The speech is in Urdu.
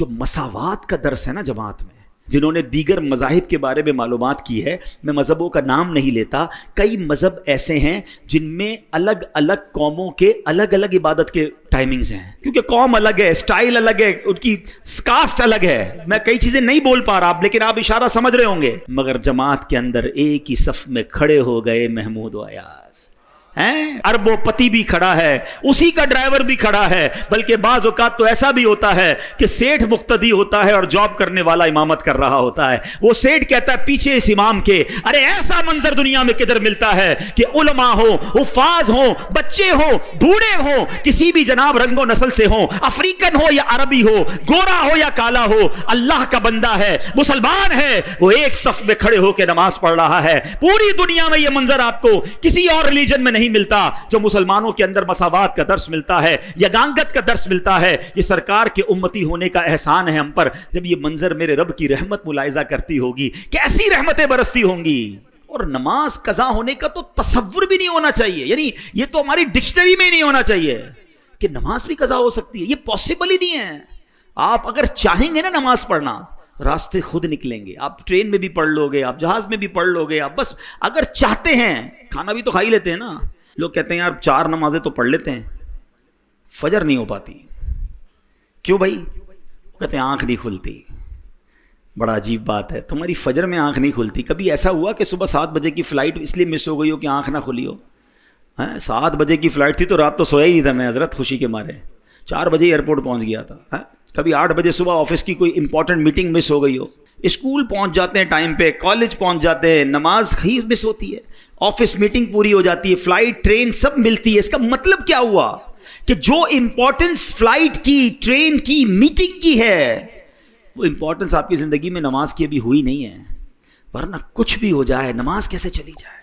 جو مساوات کا درس ہے نا جماعت میں، جنہوں نے دیگر مذاہب کے بارے میں معلومات کی ہے، میں مذہبوں کا نام نہیں لیتا، کئی مذہب ایسے ہیں جن میں الگ الگ قوموں کے الگ الگ عبادت کے ٹائمنگز ہیں، کیونکہ قوم الگ ہے، سٹائل الگ ہے، ان کی کاسٹ الگ ہے. میں کئی چیزیں نہیں بول پا رہا لیکن آپ اشارہ سمجھ رہے ہوں گے. مگر جماعت کے اندر ایک ہی صف میں کھڑے ہو گئے محمود و ایاز، اربوں پتی بھی کھڑا ہے، اسی کا ڈرائیور بھی کھڑا ہے، بلکہ بعض اوقات تو ایسا بھی ہوتا ہے کہ سیٹھ مقتدی ہوتا ہے اور جاب کرنے والا امامت کر رہا ہوتا ہے. وہ سیٹھ کہتا ہے پیچھے اس امام کے، ارے ایسا منظر دنیا میں کدھر ملتا ہے کہ علماء ہو، حفاظ ہوں، بچے ہوں، بوڑھے ہوں، کسی بھی جناب رنگ و نسل سے ہوں، افریقن ہو یا عربی ہو، گورا ہو یا کالا ہو، اللہ کا بندہ ہے، مسلمان ہے، وہ ایک صف میں کھڑے ہو کے نماز پڑھ رہا ہے. پوری دنیا میں یہ منظر آپ کو کسی اور ریلیجن میں نہیں ملتا جو مسلمانوں کے اندر مساوات کا درس ملتا ہے، یگانگت کا درس ملتا ہے. یہ سرکار کے امتی ہونے کا احسان ہے ہم پر. جب یہ منظر میرے رب کی رحمت ملاحظہ کرتی ہوگی، کیسی رحمتیں برستی ہوں گی. اور نماز قضا ہونے کا تو تصور بھی نہیں ہونا چاہیے، یعنی یہ تو ہماری ڈکشنری میں نہیں ہونا چاہیے کہ نماز بھی قضا ہو سکتی ہے. یہ پاسبل ہی نہیں ہے. آپ اگر چاہیں گے نا نماز پڑھنا، راستے خود نکلیں گے. آپ ٹرین میں بھی پڑھ لو گے، آپ جہاز میں بھی پڑھ لو گے. آپ بس اگر چاہتے ہیں، کھانا بھی تو کھا ہی لیتے ہیں نا. لوگ کہتے ہیں یار 4 نمازیں تو پڑھ لیتے ہیں، فجر نہیں ہو پاتی. کیوں بھائی؟ کہتے ہیں آنکھ نہیں کھلتی. بڑا عجیب بات ہے، تمہاری فجر میں آنکھ نہیں کھلتی. کبھی ایسا ہوا کہ صبح 7 بجے کی فلائٹ اس لیے مس ہو گئی ہو کہ آنکھ نہ کھلی ہو؟ 7 بجے کی فلائٹ تھی تو رات تو سویا ہی نہیں تھا میں حضرت، خوشی کے مارے 4 بجے ایئرپورٹ پہنچ گیا تھا. کبھی 8 بجے صبح آفس کی کوئی امپورٹنٹ میٹنگ مس ہو گئی ہو. اسکول پہنچ جاتے ہیں ٹائم پہ، کالج پہنچ جاتے ہیں، نماز ہی مس ہوتی ہے، آفس میٹنگ پوری ہو جاتی ہے، فلائٹ ٹرین سب ملتی ہے. اس کا مطلب کیا ہوا کہ جو امپورٹنس فلائٹ کی، ٹرین کی، میٹنگ کی ہے، وہ امپورٹنس آپ کی زندگی میں نماز کی ابھی ہوئی نہیں ہے. ورنہ کچھ بھی ہو جائے نماز کیسے چلی جائے.